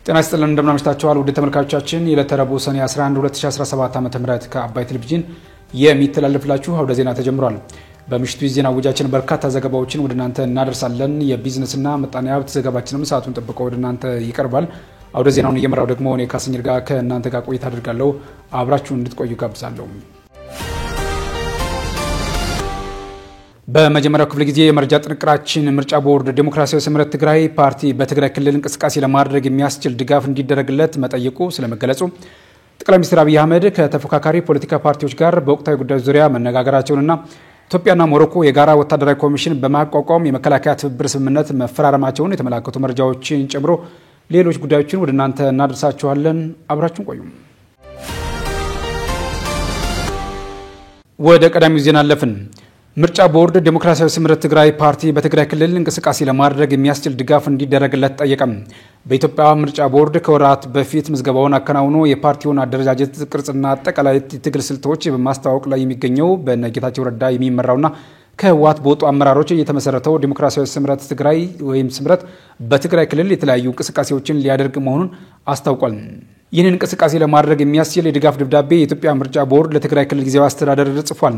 ጤና ይስጥልን እንደምናመሽታችኋል ውድ ተመልካቾቻችን የለተረቡ ሰኔ 11 2017 ዓ.ም ከአባይ ቴሌቪዥን የሚተላለፍላችሁ አውደ ዜና ተጀምሯል። በምሽቱ ዜና ውጃችን በርካታ ዘገባዎችን ወደ እናንተ እናደርሳለን። የቢዝነስና ምጣኔ ሀብት ዘገባችንም ሰዓቱን ጠብቆ ወደ እናንተ ይቀርባል። አውደ ዜናውን እየመራው ደግሞ እኔ ካስኝር ጋር ከእናንተ ጋር ቆይታ አድርጋለሁ። አብራችሁ እንድትቆዩ ጋብዛለሁ። በመጀመሪያው ክፍለ ጊዜ የመረጃ ጥንቅራችን ምርጫ ቦርድ ዲሞክራሲያዊ ስምረት ትግራይ ፓርቲ በትግራይ ክልል እንቅስቃሴ ለማድረግ የሚያስችል ድጋፍ እንዲደረግለት መጠየቁ ስለመገለጹ፣ ጠቅላይ ሚኒስትር አብይ አህመድ ከተፎካካሪ ፖለቲካ ፓርቲዎች ጋር በወቅታዊ ጉዳዮች ዙሪያ መነጋገራቸውንና ኢትዮጵያና ሞሮኮ የጋራ ወታደራዊ ኮሚሽን በማቋቋም የመከላከያ ትብብር ስምምነት መፈራረማቸውን የተመላከቱ መረጃዎችን ጨምሮ ሌሎች ጉዳዮችን ወደ እናንተ እናደርሳችኋለን። አብራችሁን ቆዩ። ወደ ቀዳሚው ዜና አለፍን። ምርጫ ቦርድ ዲሞክራሲያዊ ስምረት ትግራይ ፓርቲ በትግራይ ክልል እንቅስቃሴ ለማድረግ የሚያስችል ድጋፍ እንዲደረግለት ጠየቀ። በኢትዮጵያ ምርጫ ቦርድ ከወራት በፊት ምዝገባውን አከናውኖ የፓርቲውን አደረጃጀት ቅርጽና አጠቃላይ ትግል ስልቶች በማስተዋወቅ ላይ የሚገኘው በነጌታቸው ረዳ የሚመራውና ከህወሓት በወጡ አመራሮች የተመሰረተው ዲሞክራሲያዊ ስምረት ትግራይ ወይም ስምረት በትግራይ ክልል የተለያዩ እንቅስቃሴዎችን ሊያደርግ መሆኑን አስታውቋል። ይህንን እንቅስቃሴ ለማድረግ የሚያስችል የድጋፍ ደብዳቤ የኢትዮጵያ ምርጫ ቦርድ ለትግራይ ክልል ጊዜያዊ አስተዳደር ጽፏል።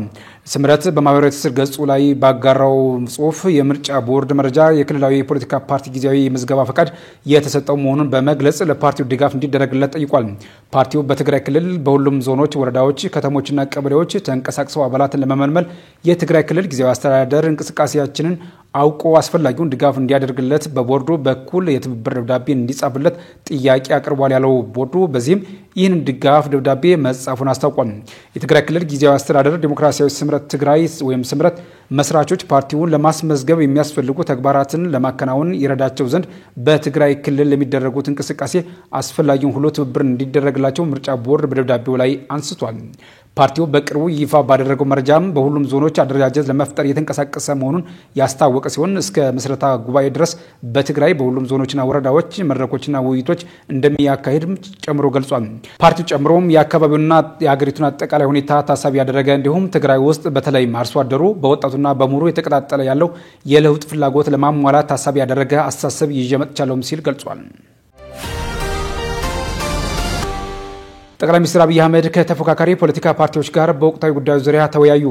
ስምረት በማህበራዊ ትስስር ገጹ ላይ ባጋራው ጽሑፍ የምርጫ ቦርድ መረጃ የክልላዊ የፖለቲካ ፓርቲ ጊዜያዊ የምዝገባ ፈቃድ የተሰጠው መሆኑን በመግለጽ ለፓርቲው ድጋፍ እንዲደረግለት ጠይቋል። ፓርቲው በትግራይ ክልል በሁሉም ዞኖች፣ ወረዳዎች፣ ከተሞችና ቀበሌዎች ተንቀሳቅሰው አባላትን ለመመልመል የትግራይ ክልል ጊዜያዊ አስተዳደር እንቅስቃሴያችንን አውቆ አስፈላጊውን ድጋፍ እንዲያደርግለት በቦርዱ በኩል የትብብር ደብዳቤ እንዲጻፍለት ጥያቄ አቅርቧል ያለው ቦርዱ በዚህም ይህንን ድጋፍ ደብዳቤ መጻፉን አስታውቋል። የትግራይ ክልል ጊዜያዊ አስተዳደር ዲሞክራሲያዊ ስምረት ትግራይ ወይም ስምረት መስራቾች ፓርቲውን ለማስመዝገብ የሚያስፈልጉ ተግባራትን ለማከናወን ይረዳቸው ዘንድ በትግራይ ክልል ለሚደረጉት እንቅስቃሴ አስፈላጊውን ሁሉ ትብብር እንዲደረግላቸው ምርጫ ቦርድ በደብዳቤው ላይ አንስቷል። ፓርቲው በቅርቡ ይፋ ባደረገው መረጃም በሁሉም ዞኖች አደረጃጀት ለመፍጠር የተንቀሳቀሰ መሆኑን ያስታወቀ ሲሆን እስከ ምስረታ ጉባኤ ድረስ በትግራይ በሁሉም ዞኖችና ወረዳዎች መድረኮችና ውይይቶች እንደሚያካሂድም ጨምሮ ገልጿል። ፓርቲው ጨምሮም የአካባቢውና የሀገሪቱን አጠቃላይ ሁኔታ ታሳቢ ያደረገ እንዲሁም ትግራይ ውስጥ በተለይም አርሶ አደሩ በወጣቱና በሙሩ የተቀጣጠለ ያለው የለውጥ ፍላጎት ለማሟላት ታሳቢ ያደረገ አስተሳሰብ ይዤ መጥቻለሁም ሲል ገልጿል። ጠቅላይ ሚኒስትር አብይ አህመድ ከተፎካካሪ ፖለቲካ ፓርቲዎች ጋር በወቅታዊ ጉዳዮች ዙሪያ ተወያዩ።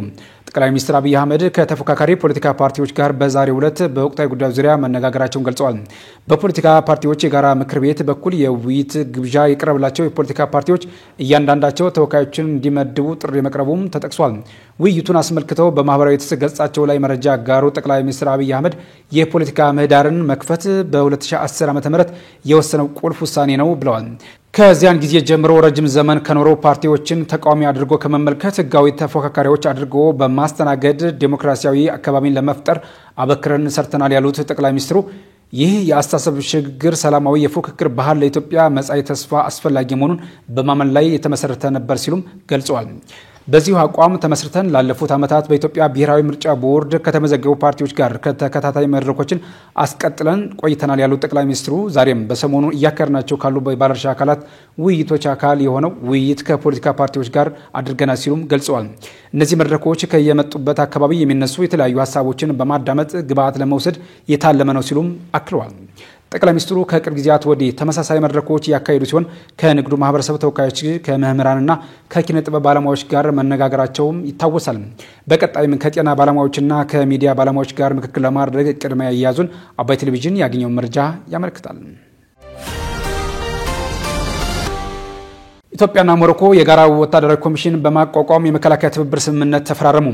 ጠቅላይ ሚኒስትር አብይ አህመድ ከተፎካካሪ ፖለቲካ ፓርቲዎች ጋር በዛሬው ዕለት በወቅታዊ ጉዳዮች ዙሪያ መነጋገራቸውን ገልጸዋል። በፖለቲካ ፓርቲዎች የጋራ ምክር ቤት በኩል የውይይት ግብዣ የቀረበላቸው የፖለቲካ ፓርቲዎች እያንዳንዳቸው ተወካዮችን እንዲመድቡ ጥሪ መቅረቡም ተጠቅሷል። ውይይቱን አስመልክተው በማህበራዊ ትስስር ገጻቸው ላይ መረጃ ያጋሩ ጠቅላይ ሚኒስትር አብይ አህመድ የፖለቲካ ምህዳርን መክፈት በ2010 ዓ.ም የወሰነው ቁልፍ ውሳኔ ነው ብለዋል። ከዚያን ጊዜ ጀምሮ ረጅም ዘመን ከኖረው ፓርቲዎችን ተቃዋሚ አድርጎ ከመመልከት ህጋዊ ተፎካካሪዎች አድርጎ በማስተናገድ ዴሞክራሲያዊ አካባቢን ለመፍጠር አበክረን ሰርተናል ያሉት ጠቅላይ ሚኒስትሩ ይህ የአስተሳሰብ ሽግግር ሰላማዊ የፉክክር ባህል ለኢትዮጵያ መጻኢ ተስፋ አስፈላጊ መሆኑን በማመን ላይ የተመሰረተ ነበር ሲሉም ገልጸዋል። በዚሁ አቋም ተመስርተን ላለፉት ዓመታት በኢትዮጵያ ብሔራዊ ምርጫ ቦርድ ከተመዘገቡ ፓርቲዎች ጋር ከተከታታይ መድረኮችን አስቀጥለን ቆይተናል ያሉት ጠቅላይ ሚኒስትሩ ዛሬም በሰሞኑ እያከርናቸው ካሉ ባለድርሻ አካላት ውይይቶች አካል የሆነው ውይይት ከፖለቲካ ፓርቲዎች ጋር አድርገናል ሲሉም ገልጸዋል። እነዚህ መድረኮች ከየመጡበት አካባቢ የሚነሱ የተለያዩ ሀሳቦችን በማዳመጥ ግብዓት ለመውሰድ የታለመ ነው ሲሉም አክለዋል። ጠቅላይ ሚኒስትሩ ከቅርብ ጊዜያት ወዲህ ተመሳሳይ መድረኮች ያካሄዱ ሲሆን ከንግዱ ማህበረሰብ ተወካዮች፣ ከመምህራንና ከኪነ ጥበብ ባለሙያዎች ጋር መነጋገራቸውም ይታወሳል። በቀጣይም ከጤና ባለሙያዎችና ከሚዲያ ባለሙያዎች ጋር ምክክር ለማድረግ ቅድሚያ ያያዙን አባይ ቴሌቪዥን ያገኘው መረጃ ያመለክታል። ኢትዮጵያና ሞሮኮ የጋራ ወታደራዊ ኮሚሽን በማቋቋም የመከላከያ ትብብር ስምምነት ተፈራረሙ።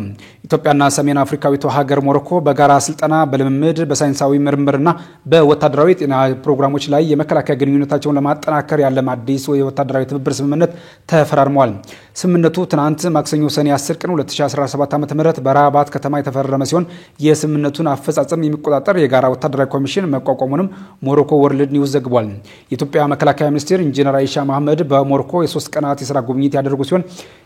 ኢትዮጵያና ሰሜን አፍሪካዊቷ ሀገር ሞሮኮ በጋራ ስልጠና፣ በልምምድ፣ በሳይንሳዊ ምርምርና በወታደራዊ ጤና ፕሮግራሞች ላይ የመከላከያ ግንኙነታቸውን ለማጠናከር ያለም አዲስ የወታደራዊ ትብብር ስምምነት ተፈራርመዋል። ስምምነቱ ትናንት ማክሰኞ ሰኔ 10 ቀን 2017 ዓ.ም በራባት ከተማ የተፈረመ ሲሆን የስምምነቱን አፈጻጸም የሚቆጣጠር የጋራ ወታደራዊ ኮሚሽን መቋቋሙንም ሞሮኮ ወርልድ ኒውስ ዘግቧል። የኢትዮጵያ መከላከያ ሚኒስቴር ኢንጂነር አይሻ መሐመድ በሞሮኮ የ3 ቀናት የሥራ ጉብኝት ያደረጉ ሲሆን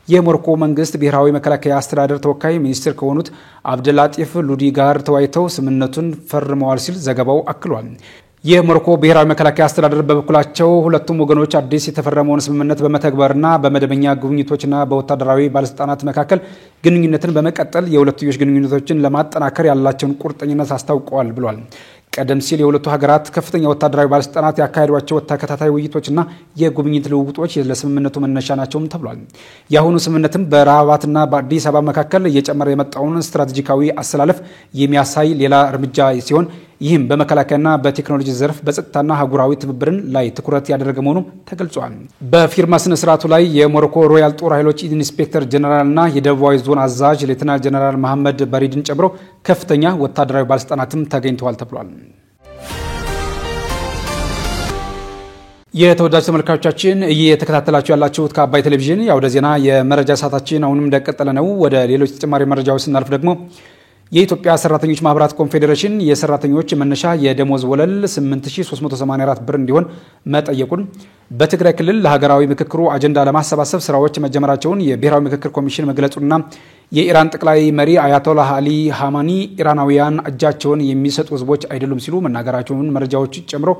የሞሮኮ መንግስት ብሔራዊ መከላከያ አስተዳደር ተወካይ ሚኒስትር ከሆኑት አብደላጢፍ ሉዲ ጋር ተወያይተው ስምምነቱን ፈርመዋል ሲል ዘገባው አክሏል። የሞሮኮ ብሔራዊ መከላከያ አስተዳደር በበኩላቸው ሁለቱም ወገኖች አዲስ የተፈረመውን ስምምነት በመተግበርና በመደበኛ ጉብኝቶችና በወታደራዊ ባለስልጣናት መካከል ግንኙነትን በመቀጠል የሁለትዮሽ ግንኙነቶችን ለማጠናከር ያላቸውን ቁርጠኝነት አስታውቀዋል ብሏል። ቀደም ሲል የሁለቱ ሀገራት ከፍተኛ ወታደራዊ ባለስልጣናት ያካሄዷቸው ተከታታይ ውይይቶችና የጉብኝት ልውውጦች ለስምምነቱ መነሻ ናቸውም ተብሏል። የአሁኑ ስምምነትም በራባትና በአዲስ አበባ መካከል እየጨመረ የመጣውን ስትራቴጂካዊ አሰላለፍ የሚያሳይ ሌላ እርምጃ ሲሆን ይህም በመከላከያና በቴክኖሎጂ ዘርፍ በጸጥታና አህጉራዊ ትብብርን ላይ ትኩረት ያደረገ መሆኑ ተገልጿል። በፊርማ ስነ ስርዓቱ ላይ የሞሮኮ ሮያል ጦር ኃይሎች ኢንስፔክተር ጀነራልና የደቡባዊ ዞን አዛዥ ሌተናል ጀነራል መሐመድ በሪድን ጨምሮ ከፍተኛ ወታደራዊ ባለስልጣናትም ተገኝተዋል ተብሏል። የተወዳጅ ተመልካቾቻችን እየተከታተላችሁ ያላችሁት ከአባይ ቴሌቪዥን የአውደ ዜና የመረጃ ሰዓታችን አሁንም እንደቀጠለ ነው። ወደ ሌሎች ተጨማሪ መረጃዎች ስናልፍ ደግሞ የኢትዮጵያ ሰራተኞች ማህበራት ኮንፌዴሬሽን የሰራተኞች መነሻ የደሞዝ ወለል 8384 ብር እንዲሆን መጠየቁን በትግራይ ክልል ለሀገራዊ ምክክሩ አጀንዳ ለማሰባሰብ ስራዎች መጀመራቸውን የብሔራዊ ምክክር ኮሚሽን መግለጹና የኢራን ጠቅላይ መሪ አያቶላህ አሊ ሐማኒ ኢራናውያን እጃቸውን የሚሰጡ ህዝቦች አይደሉም ሲሉ መናገራቸውን መረጃዎች ጨምሮ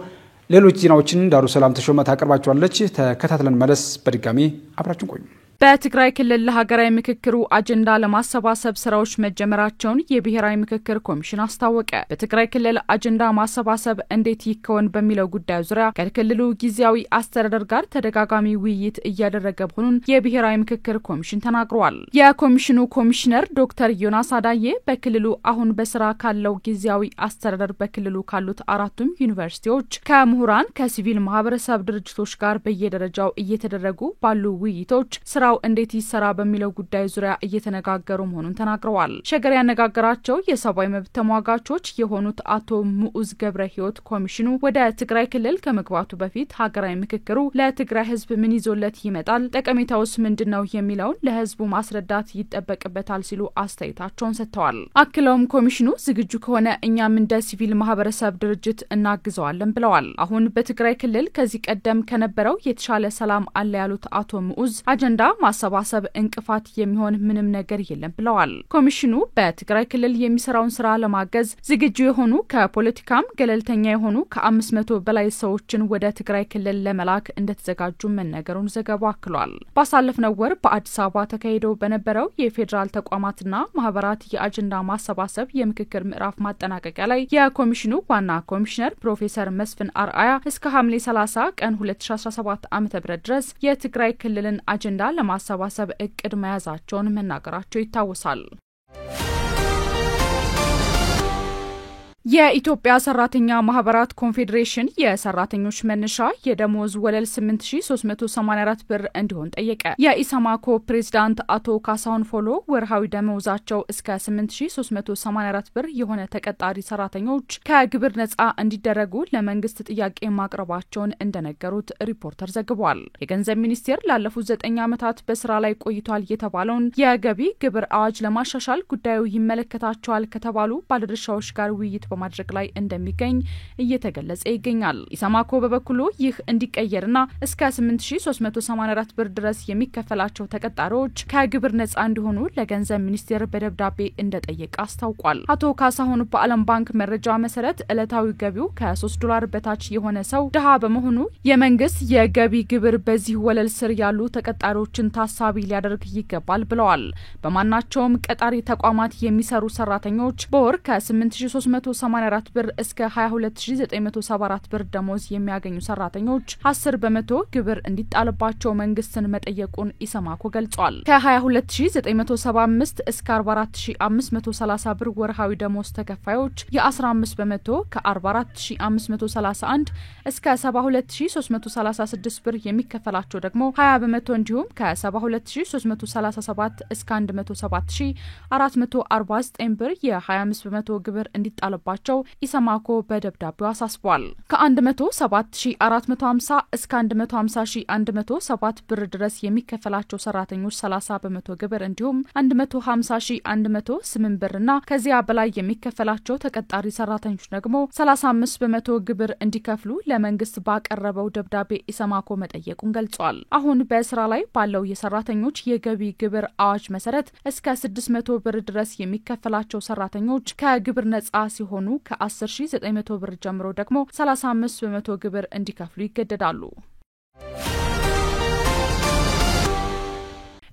ሌሎች ዜናዎችን ዳሩ ሰላም ተሾመ ታቀርባቸዋለች። ተከታትለን መለስ። በድጋሚ አብራችሁን ቆዩ። በትግራይ ክልል ለሀገራዊ ምክክሩ አጀንዳ ለማሰባሰብ ስራዎች መጀመራቸውን የብሔራዊ ምክክር ኮሚሽን አስታወቀ። በትግራይ ክልል አጀንዳ ማሰባሰብ እንዴት ይከወን በሚለው ጉዳይ ዙሪያ ከክልሉ ጊዜያዊ አስተዳደር ጋር ተደጋጋሚ ውይይት እያደረገ መሆኑን የብሔራዊ ምክክር ኮሚሽን ተናግሯል። የኮሚሽኑ ኮሚሽነር ዶክተር ዮናስ አዳዬ በክልሉ አሁን በስራ ካለው ጊዜያዊ አስተዳደር በክልሉ ካሉት አራቱም ዩኒቨርሲቲዎች ከምሁራን ከሲቪል ማህበረሰብ ድርጅቶች ጋር በየደረጃው እየተደረጉ ባሉ ውይይቶች ስራው እንዴት ይሰራ በሚለው ጉዳይ ዙሪያ እየተነጋገሩ መሆኑን ተናግረዋል። ሸገር ያነጋገራቸው የሰብአዊ መብት ተሟጋቾች የሆኑት አቶ ሙኡዝ ገብረ ህይወት ኮሚሽኑ ወደ ትግራይ ክልል ከመግባቱ በፊት ሀገራዊ ምክክሩ ለትግራይ ህዝብ ምን ይዞለት ይመጣል፣ ጠቀሜታውስ ምንድነው የሚለውን ለህዝቡ ማስረዳት ይጠበቅበታል ሲሉ አስተያየታቸውን ሰጥተዋል። አክለውም ኮሚሽኑ ዝግጁ ከሆነ እኛም እንደ ሲቪል ማህበረሰብ ድርጅት እናግዘዋለን ብለዋል። አሁን በትግራይ ክልል ከዚህ ቀደም ከነበረው የተሻለ ሰላም አለ ያሉት አቶ ሙኡዝ አጀንዳ ማሰባሰብ እንቅፋት የሚሆን ምንም ነገር የለም ብለዋል። ኮሚሽኑ በትግራይ ክልል የሚሰራውን ስራ ለማገዝ ዝግጁ የሆኑ ከፖለቲካም ገለልተኛ የሆኑ ከ500 በላይ ሰዎችን ወደ ትግራይ ክልል ለመላክ እንደተዘጋጁ መነገሩን ዘገባው አክሏል። ባሳለፍነው ወር በአዲስ አበባ ተካሂዶ በነበረው የፌዴራል ተቋማትና ማህበራት የአጀንዳ ማሰባሰብ የምክክር ምዕራፍ ማጠናቀቂያ ላይ የኮሚሽኑ ዋና ኮሚሽነር ፕሮፌሰር መስፍን አርአያ እስከ ሐምሌ 30 ቀን 2017 ዓ.ም ድረስ የትግራይ ክልልን አጀንዳ ለማሰባሰብ እቅድ መያዛቸውን መናገራቸው ይታወሳል። የኢትዮጵያ ሰራተኛ ማህበራት ኮንፌዴሬሽን የሰራተኞች መነሻ የደሞዝ ወለል 8384 ብር እንዲሆን ጠየቀ። የኢሰማኮ ፕሬዝዳንት አቶ ካሳሁን ፎሎ ወርሃዊ ደሞዛቸው እስከ 8384 ብር የሆነ ተቀጣሪ ሰራተኞች ከግብር ነጻ እንዲደረጉ ለመንግስት ጥያቄ ማቅረባቸውን እንደነገሩት ሪፖርተር ዘግቧል። የገንዘብ ሚኒስቴር ላለፉት 9 ዓመታት በስራ ላይ ቆይቷል የተባለውን የገቢ ግብር አዋጅ ለማሻሻል ጉዳዩ ይመለከታቸዋል ከተባሉ ባለድርሻዎች ጋር ውይይት በማድረግ ላይ እንደሚገኝ እየተገለጸ ይገኛል። ኢሰማኮ በበኩሉ ይህ እንዲቀየርና እስከ 8384 ብር ድረስ የሚከፈላቸው ተቀጣሪዎች ከግብር ነጻ እንዲሆኑ ለገንዘብ ሚኒስቴር በደብዳቤ እንደጠየቀ አስታውቋል። አቶ ካሳሁን በዓለም ባንክ መረጃ መሰረት ዕለታዊ ገቢው ከ$3 በታች የሆነ ሰው ድሃ በመሆኑ የመንግስት የገቢ ግብር በዚህ ወለል ስር ያሉ ተቀጣሪዎችን ታሳቢ ሊያደርግ ይገባል ብለዋል። በማናቸውም ቀጣሪ ተቋማት የሚሰሩ ሰራተኞች በወር ከ8384 ብር እስከ 22974 ብር ደሞዝ የሚያገኙ ሰራተኞች 10% ግብር እንዲጣልባቸው መንግስትን መጠየቁን ኢሰማኮ ገልጿል። ከ22975 እስከ 44530 ብር ወርሃዊ ደሞዝ ተከፋዮች የ15% ከ44531 እስከ 72336 ብር የሚከፈላቸው ደግሞ 20% እንዲሁም ከ72337 እስከ 107449 ብር የ25% ግብር እንዲጣልባቸው ኢሰማኮ በደብዳቤው አሳስቧል። ከ107450 እስከ 150107 ብር ድረስ የሚከፈላቸው ሰራተኞች 30% ግብር እንዲሁም 150108 ብርና ከዚያ በላይ የሚከፈላቸው ተቀጣሪ ሰራተኞች ደግሞ 35% ግብር እንዲከፍሉ ለመንግስት ባቀረበው ደብዳቤ ኢሰማኮ መጠየቁን ገልጿል። አሁን በስራ ላይ ባለው የሰራተኞች የገቢ ግብር አዋጅ መሰረት እስከ 600 ብር ድረስ የሚከፈላቸው ሰራተኞች ከግብር ነጻ ሲሆኑ ከ10900 ብር ጀምሮ ደግሞ 35% ግብር እንዲከፍሉ ይገደዳሉ።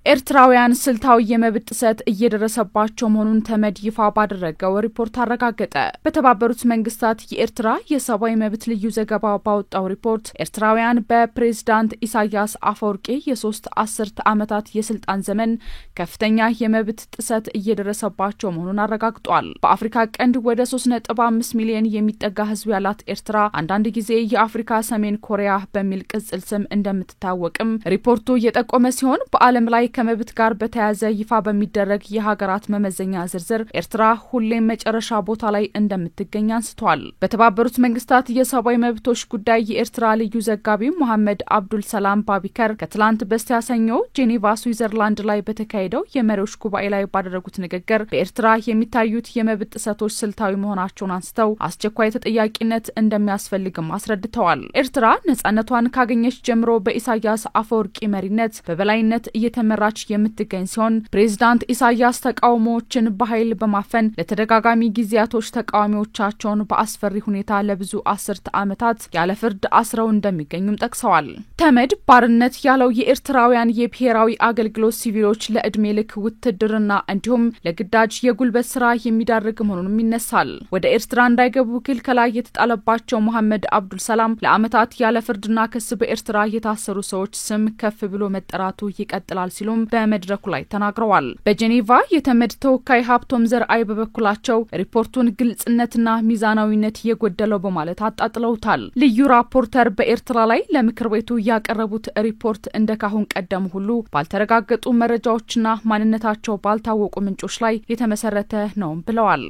ኤርትራውያን ስልታዊ የመብት ጥሰት እየደረሰባቸው መሆኑን ተመድ ይፋ ባደረገው ሪፖርት አረጋገጠ። በተባበሩት መንግስታት የኤርትራ የሰብአዊ መብት ልዩ ዘገባ ባወጣው ሪፖርት ኤርትራውያን በፕሬዝዳንት ኢሳያስ አፈወርቂ የሶስት አስርት ዓመታት የስልጣን ዘመን ከፍተኛ የመብት ጥሰት እየደረሰባቸው መሆኑን አረጋግጧል። በአፍሪካ ቀንድ ወደ 3.5 ሚሊዮን የሚጠጋ ህዝብ ያላት ኤርትራ አንዳንድ ጊዜ የአፍሪካ ሰሜን ኮሪያ በሚል ቅጽል ስም እንደምትታወቅም ሪፖርቱ የጠቆመ ሲሆን በዓለም ላይ ከመብት ጋር በተያያዘ ይፋ በሚደረግ የሀገራት መመዘኛ ዝርዝር ኤርትራ ሁሌም መጨረሻ ቦታ ላይ እንደምትገኝ አንስቷል። በተባበሩት መንግስታት የሰብአዊ መብቶች ጉዳይ የኤርትራ ልዩ ዘጋቢ መሐመድ አብዱል ሰላም ባቢከር ከትላንት በስቲያ ሰኞ ጄኔቫ ስዊዘርላንድ ላይ በተካሄደው የመሪዎች ጉባኤ ላይ ባደረጉት ንግግር በኤርትራ የሚታዩት የመብት ጥሰቶች ስልታዊ መሆናቸውን አንስተው አስቸኳይ ተጠያቂነት እንደሚያስፈልግም አስረድተዋል። ኤርትራ ነጻነቷን ካገኘች ጀምሮ በኢሳያስ አፈወርቂ መሪነት በበላይነት እየተመራች የምትገኝ ሲሆን ፕሬዝዳንት ኢሳያስ ተቃውሞዎችን በኃይል በማፈን ለተደጋጋሚ ጊዜያቶች ተቃዋሚዎቻቸውን በአስፈሪ ሁኔታ ለብዙ አስርት ዓመታት ያለ ፍርድ አስረው እንደሚገኙም ጠቅሰዋል። ተመድ ባርነት ያለው የኤርትራውያን የብሔራዊ አገልግሎት ሲቪሎች ለዕድሜ ልክ ውትድርና እንዲሁም ለግዳጅ የጉልበት ስራ የሚዳርግ መሆኑንም ይነሳል። ወደ ኤርትራ እንዳይገቡ ክልከላ የተጣለባቸው መሐመድ አብዱል ሰላም ለዓመታት ያለ ፍርድና ክስ በኤርትራ የታሰሩ ሰዎች ስም ከፍ ብሎ መጠራቱ ይቀጥላል ሲሉም በመድረኩ ላይ ተናግረዋል። በጄኔቫ የተመድ ተወካይ ሀብቶም ዘርአይ በበኩላቸው ሪፖርቱን ግልጽነትና ሚዛናዊነት የጎደለው በማለት አጣጥለውታል። ልዩ ራፖርተር በኤርትራ ላይ ለምክር ቤቱ ያቀረቡት ሪፖርት እንደካሁን ቀደም ሁሉ ባልተረጋገጡ መረጃዎችና ማንነታቸው ባልታወቁ ምንጮች ላይ የተመሰረተ ነው ብለዋል።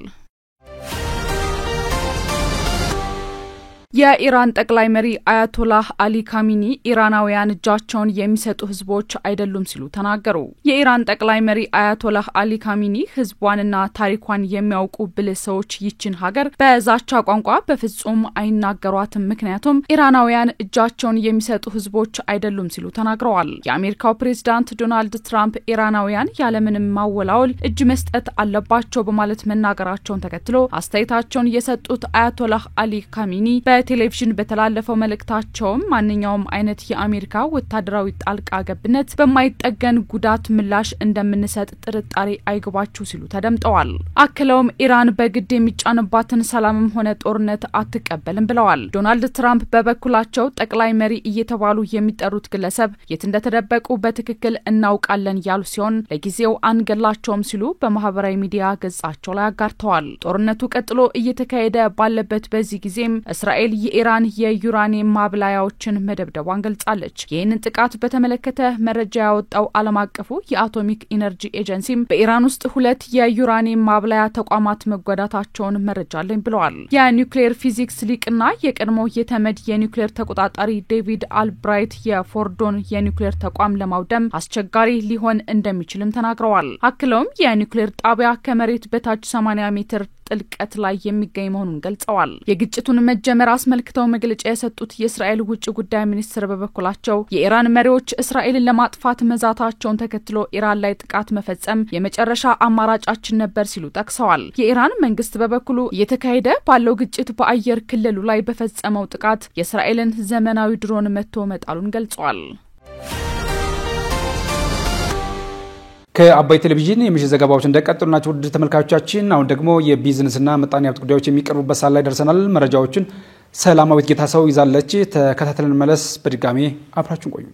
የኢራን ጠቅላይ መሪ አያቶላህ አሊ ካሚኒ ኢራናውያን እጃቸውን የሚሰጡ ህዝቦች አይደሉም ሲሉ ተናገሩ። የኢራን ጠቅላይ መሪ አያቶላህ አሊ ካሚኒ ህዝቧንና ታሪኳን የሚያውቁ ብልህ ሰዎች ይችን ሀገር በዛቻ ቋንቋ በፍጹም አይናገሯትም፣ ምክንያቱም ኢራናውያን እጃቸውን የሚሰጡ ህዝቦች አይደሉም ሲሉ ተናግረዋል። የአሜሪካው ፕሬዝዳንት ዶናልድ ትራምፕ ኢራናውያን ያለምንም ማወላወል እጅ መስጠት አለባቸው በማለት መናገራቸውን ተከትሎ አስተያየታቸውን የሰጡት አያቶላህ አሊ ካሚኒ በቴሌቪዥን በተላለፈው መልእክታቸው ማንኛውም አይነት የአሜሪካ ወታደራዊ ጣልቃ ገብነት በማይጠገን ጉዳት ምላሽ እንደምንሰጥ ጥርጣሬ አይግባችሁ ሲሉ ተደምጠዋል። አክለውም ኢራን በግድ የሚጫንባትን ሰላምም ሆነ ጦርነት አትቀበልም ብለዋል። ዶናልድ ትራምፕ በበኩላቸው ጠቅላይ መሪ እየተባሉ የሚጠሩት ግለሰብ የት እንደተደበቁ በትክክል እናውቃለን ያሉ ሲሆን ለጊዜው አንገላቸውም ሲሉ በማህበራዊ ሚዲያ ገጻቸው ላይ አጋርተዋል። ጦርነቱ ቀጥሎ እየተካሄደ ባለበት በዚህ ጊዜም እስራኤል የኢራን የዩራኒየም ማብላያዎችን መደብደቧን ገልጻለች። ይህንን ጥቃት በተመለከተ መረጃ ያወጣው ዓለም አቀፉ የአቶሚክ ኢነርጂ ኤጀንሲም በኢራን ውስጥ 2 የዩራኒየም ማብላያ ተቋማት መጎዳታቸውን መረጃ አለኝ ብለዋል። የኒውክሌር ፊዚክስ ሊቅና የቀድሞ የተመድ የኒውክሌር ተቆጣጣሪ ዴቪድ አልብራይት የፎርዶን የኒውክሌር ተቋም ለማውደም አስቸጋሪ ሊሆን እንደሚችልም ተናግረዋል። አክለውም የኒውክሌር ጣቢያ ከመሬት በታች 80 ሜትር ጥልቀት ላይ የሚገኝ መሆኑን ገልጸዋል። የግጭቱን መጀመር አስመልክተው መግለጫ የሰጡት የእስራኤል ውጭ ጉዳይ ሚኒስትር በበኩላቸው የኢራን መሪዎች እስራኤልን ለማጥፋት መዛታቸውን ተከትሎ ኢራን ላይ ጥቃት መፈጸም የመጨረሻ አማራጫችን ነበር ሲሉ ጠቅሰዋል። የኢራን መንግስት በበኩሉ እየተካሄደ ባለው ግጭት በአየር ክልሉ ላይ በፈጸመው ጥቃት የእስራኤልን ዘመናዊ ድሮን መትቶ መጣሉን ገልጿል። ከአባይ ቴሌቪዥን የምሽት ዘገባዎች እንደቀጠሉ ናቸው። ውድ ተመልካቾቻችን አሁን ደግሞ የቢዝነስና ምጣኔ ሀብት ጉዳዮች የሚቀርቡበት ሰዓት ላይ ደርሰናል። መረጃዎችን ሰላማዊት ጌታሰው ይዛለች። ተከታተለን መለስ። በድጋሚ አብራችሁን ቆዩ።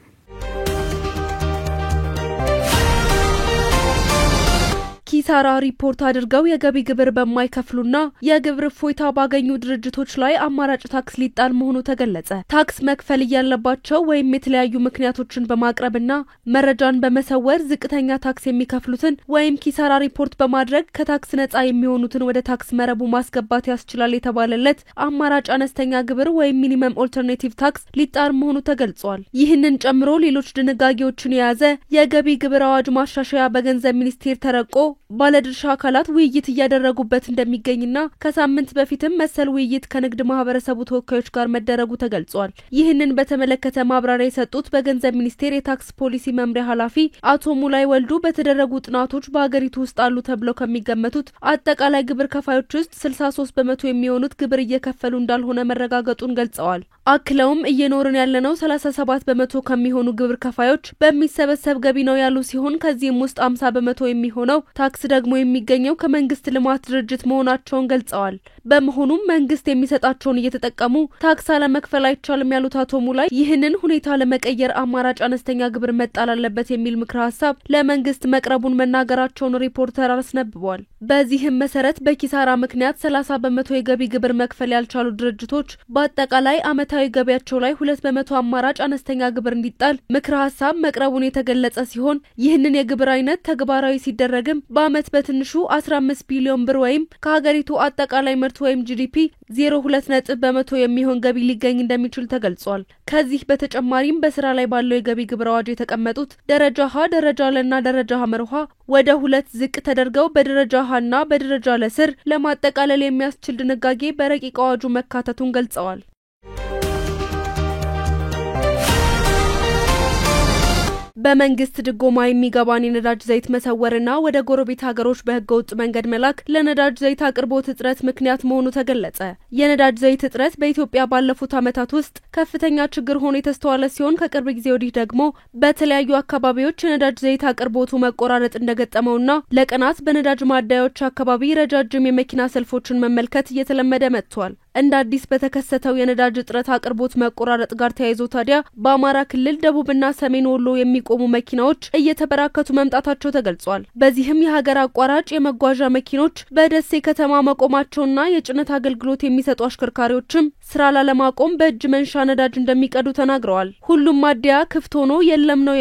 ኪሳራ ሪፖርት አድርገው የገቢ ግብር በማይከፍሉና የግብር እፎይታ ባገኙ ድርጅቶች ላይ አማራጭ ታክስ ሊጣል መሆኑ ተገለጸ። ታክስ መክፈል ያለባቸው ወይም የተለያዩ ምክንያቶችን በማቅረብና መረጃን በመሰወር ዝቅተኛ ታክስ የሚከፍሉትን ወይም ኪሳራ ሪፖርት በማድረግ ከታክስ ነፃ የሚሆኑትን ወደ ታክስ መረቡ ማስገባት ያስችላል የተባለለት አማራጭ አነስተኛ ግብር ወይም ሚኒመም ኦልተርኔቲቭ ታክስ ሊጣል መሆኑ ተገልጿል። ይህንን ጨምሮ ሌሎች ድንጋጌዎችን የያዘ የገቢ ግብር አዋጅ ማሻሻያ በገንዘብ ሚኒስቴር ተረቆ ባለድርሻ አካላት ውይይት እያደረጉበት እንደሚገኝና ከሳምንት በፊትም መሰል ውይይት ከንግድ ማህበረሰቡ ተወካዮች ጋር መደረጉ ተገልጿል። ይህንን በተመለከተ ማብራሪያ የሰጡት በገንዘብ ሚኒስቴር የታክስ ፖሊሲ መምሪያ ኃላፊ አቶ ሙላይ ወልዱ በተደረጉ ጥናቶች በአገሪቱ ውስጥ አሉ ተብለው ከሚገመቱት አጠቃላይ ግብር ከፋዮች ውስጥ 63% የሚሆኑት ግብር እየከፈሉ እንዳልሆነ መረጋገጡን ገልጸዋል። አክለውም እየኖርን ያለነው 37 በመቶ ከሚሆኑ ግብር ከፋዮች በሚሰበሰብ ገቢ ነው ያሉ ሲሆን ከዚህም ውስጥ 50 በመቶ የሚሆነው ታክስ ደግሞ የሚገኘው ከመንግስት ልማት ድርጅት መሆናቸውን ገልጸዋል። በመሆኑም መንግስት የሚሰጣቸውን እየተጠቀሙ ታክስ አለመክፈል አይቻልም ያሉት አቶ ሙላይ ይህንን ሁኔታ ለመቀየር አማራጭ አነስተኛ ግብር መጣል አለበት የሚል ምክረ ሀሳብ ለመንግስት መቅረቡን መናገራቸውን ሪፖርተር አስነብቧል። በዚህም መሰረት በኪሳራ ምክንያት 30 በመቶ የገቢ ግብር መክፈል ያልቻሉ ድርጅቶች በአጠቃላይ ዓመታዊ ገቢያቸው ላይ 2 በመቶ አማራጭ አነስተኛ ግብር እንዲጣል ምክረ ሀሳብ መቅረቡን የተገለጸ ሲሆን ይህንን የግብር አይነት ተግባራዊ ሲደረግም በአመት በትንሹ 15 ቢሊዮን ብር ወይም ከሀገሪቱ አጠቃላይ ምርት ወይም ጂዲፒ 0.2 በመቶ የሚሆን ገቢ ሊገኝ እንደሚችል ተገልጿል። ከዚህ በተጨማሪም በስራ ላይ ባለው የገቢ ግብር አዋጅ የተቀመጡት ደረጃ ሀ፣ ደረጃ ለ እና ደረጃ ሐመርሃ ወደ 2 ዝቅ ተደርገው በደረጃ ሀ እና በደረጃ ለ ስር ለማጠቃለል የሚያስችል ድንጋጌ በረቂቅ አዋጁ መካተቱን ገልጸዋል። በመንግስት ድጎማ የሚገባን የነዳጅ ዘይት መሰወርና ወደ ጎረቤት ሀገሮች በህገወጥ መንገድ መላክ ለነዳጅ ዘይት አቅርቦት እጥረት ምክንያት መሆኑ ተገለጸ። የነዳጅ ዘይት እጥረት በኢትዮጵያ ባለፉት ዓመታት ውስጥ ከፍተኛ ችግር ሆኖ የተስተዋለ ሲሆን ከቅርብ ጊዜ ወዲህ ደግሞ በተለያዩ አካባቢዎች የነዳጅ ዘይት አቅርቦቱ መቆራረጥ እንደገጠመውና ለቀናት በነዳጅ ማደያዎች አካባቢ ረጃጅም የመኪና ሰልፎችን መመልከት እየተለመደ መጥቷል። እንደ አዲስ በተከሰተው የነዳጅ እጥረት አቅርቦት መቆራረጥ ጋር ተያይዞ ታዲያ በአማራ ክልል ደቡብና ሰሜን ወሎ የሚቆሙ መኪናዎች እየተበራከቱ መምጣታቸው ተገልጿል። በዚህም የሀገር አቋራጭ የመጓዣ መኪኖች በደሴ ከተማ መቆማቸውና የጭነት አገልግሎት የሚሰጡ አሽከርካሪዎችም ስራ ላለማቆም በእጅ መንሻ ነዳጅ እንደሚቀዱ ተናግረዋል። ሁሉም ማደያ ክፍት ሆኖ የለም ነው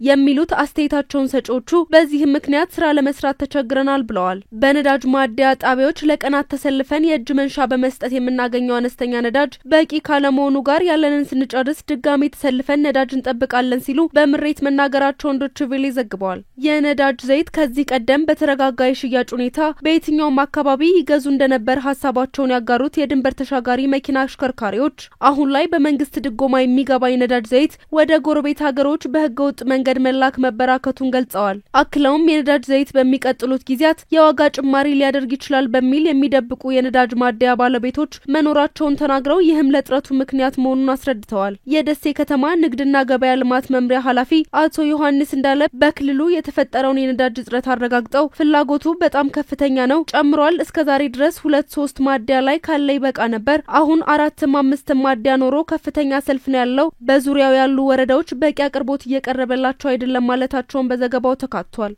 የሚሉት አስተያየታቸውን ሰጪዎቹ በዚህም ምክንያት ስራ ለመስራት ተቸግረናል ብለዋል። በነዳጅ ማደያ ጣቢያዎች ለቀናት ተሰልፈን የእጅ መንሻ በመስጠት የምናገኘው አነስተኛ ነዳጅ በቂ ካለመሆኑ ጋር ያለንን ስንጨርስ ድጋሜ ተሰልፈን ነዳጅ እንጠብቃለን ሲሉ በምሬት መናገራቸውን ዶይቼ ቬለ ዘግቧል። የነዳጅ ዘይት ከዚህ ቀደም በተረጋጋ የሽያጭ ሁኔታ በየትኛውም አካባቢ ይገዙ እንደነበር ሀሳባቸውን ያጋሩት የድንበር ተሻጋሪ መኪና አሽከርካሪዎች አሁን ላይ በመንግስት ድጎማ የሚገባ የነዳጅ ዘይት ወደ ጎረቤት ሀገሮች በህገወጥ መንገድ መላክ መበራከቱን ገልጸዋል። አክለውም የነዳጅ ዘይት በሚቀጥሉት ጊዜያት የዋጋ ጭማሪ ሊያደርግ ይችላል በሚል የሚደብቁ የነዳጅ ማደያ ባለቤቶች መኖራቸውን ተናግረው ይህም ለጥረቱ ምክንያት መሆኑን አስረድተዋል። የደሴ ከተማ ንግድና ገበያ ልማት መምሪያ ኃላፊ አቶ ዮሐንስ እንዳለ በክልሉ የተፈጠረውን የነዳጅ እጥረት አረጋግጠው ፍላጎቱ በጣም ከፍተኛ ነው፣ ጨምሯል። እስከዛሬ ድረስ 2-3 ማደያ ላይ ካለ ይበቃ ነበር። አሁን 4-5 ማደያ ኖሮ ከፍተኛ ሰልፍ ነው ያለው። በዙሪያው ያሉ ወረዳዎች በቂ አቅርቦት እየቀረበላቸው አይደለም ማለታቸውን በዘገባው ተካቷል።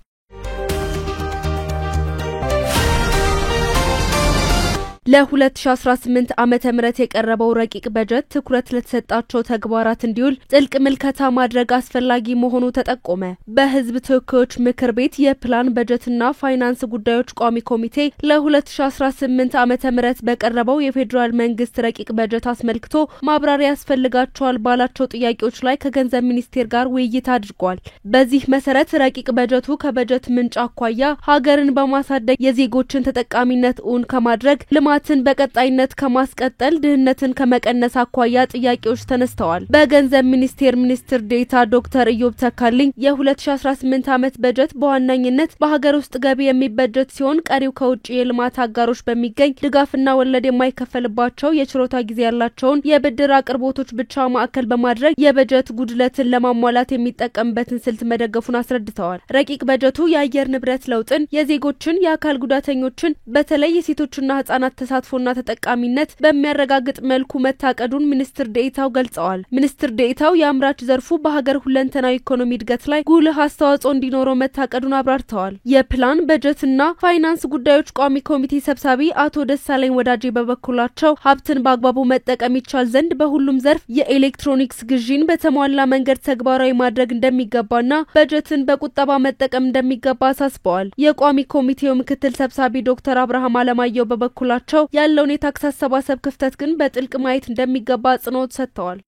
ለ2018 ዓመተ ምህረት የቀረበው ረቂቅ በጀት ትኩረት ለተሰጣቸው ተግባራት እንዲውል ጥልቅ ምልከታ ማድረግ አስፈላጊ መሆኑ ተጠቆመ። በህዝብ ተወካዮች ምክር ቤት የፕላን በጀትና ፋይናንስ ጉዳዮች ቋሚ ኮሚቴ ለ2018 ዓመተ ምህረት በቀረበው የፌዴራል መንግስት ረቂቅ በጀት አስመልክቶ ማብራሪያ ያስፈልጋቸዋል ባላቸው ጥያቄዎች ላይ ከገንዘብ ሚኒስቴር ጋር ውይይት አድርጓል። በዚህ መሰረት ረቂቅ በጀቱ ከበጀት ምንጭ አኳያ ሀገርን በማሳደግ የዜጎችን ተጠቃሚነት እውን ከማድረግ ልማትን በቀጣይነት ከማስቀጠል ድህነትን ከመቀነስ አኳያ ጥያቄዎች ተነስተዋል። በገንዘብ ሚኒስቴር ሚኒስትር ዴኤታ ዶክተር ኢዮብ ተካልኝ የ2018 ዓመት በጀት በዋናኝነት በሀገር ውስጥ ገቢ የሚበጀት ሲሆን ቀሪው ከውጭ የልማት አጋሮች በሚገኝ ድጋፍና ወለድ የማይከፈልባቸው የችሮታ ጊዜ ያላቸውን የብድር አቅርቦቶች ብቻ ማዕከል በማድረግ የበጀት ጉድለትን ለማሟላት የሚጠቀምበትን ስልት መደገፉን አስረድተዋል። ረቂቅ በጀቱ የአየር ንብረት ለውጥን፣ የዜጎችን የአካል ጉዳተኞችን በተለይ የሴቶችና ህጻናት ተሳትፎና ተጠቃሚነት በሚያረጋግጥ መልኩ መታቀዱን ሚኒስትር ዴኤታው ገልጸዋል። ሚኒስትር ዴኤታው የአምራች ዘርፉ በሀገር ሁለንተናዊ ኢኮኖሚ እድገት ላይ ጉልህ አስተዋጽኦ እንዲኖረው መታቀዱን አብራርተዋል። የፕላን በጀትና ፋይናንስ ጉዳዮች ቋሚ ኮሚቴ ሰብሳቢ አቶ ደሳለኝ ወዳጄ በበኩላቸው ሀብትን በአግባቡ መጠቀም ይቻል ዘንድ በሁሉም ዘርፍ የኤሌክትሮኒክስ ግዢን በተሟላ መንገድ ተግባራዊ ማድረግ እንደሚገባና በጀትን በቁጠባ መጠቀም እንደሚገባ አሳስበዋል። የቋሚ ኮሚቴው ምክትል ሰብሳቢ ዶክተር አብርሃም አለማየሁ በበኩላቸው ያለውን የታክስ አሰባሰብ ክፍተት ግን በጥልቅ ማየት እንደሚገባ አጽንኦት ሰጥተዋል።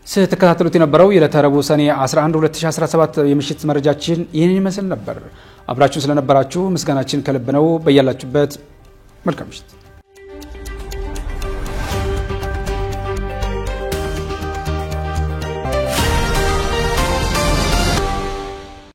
ስትከታተሉት የነበረው የዕለተ ረቡዕ ሰኔ 11 2017 የምሽት መረጃችን ይህንን ይመስል ነበር። አብራችሁን ስለነበራችሁ ምስጋናችን ከልብ ነው። በያላችሁበት መልካም ምሽት።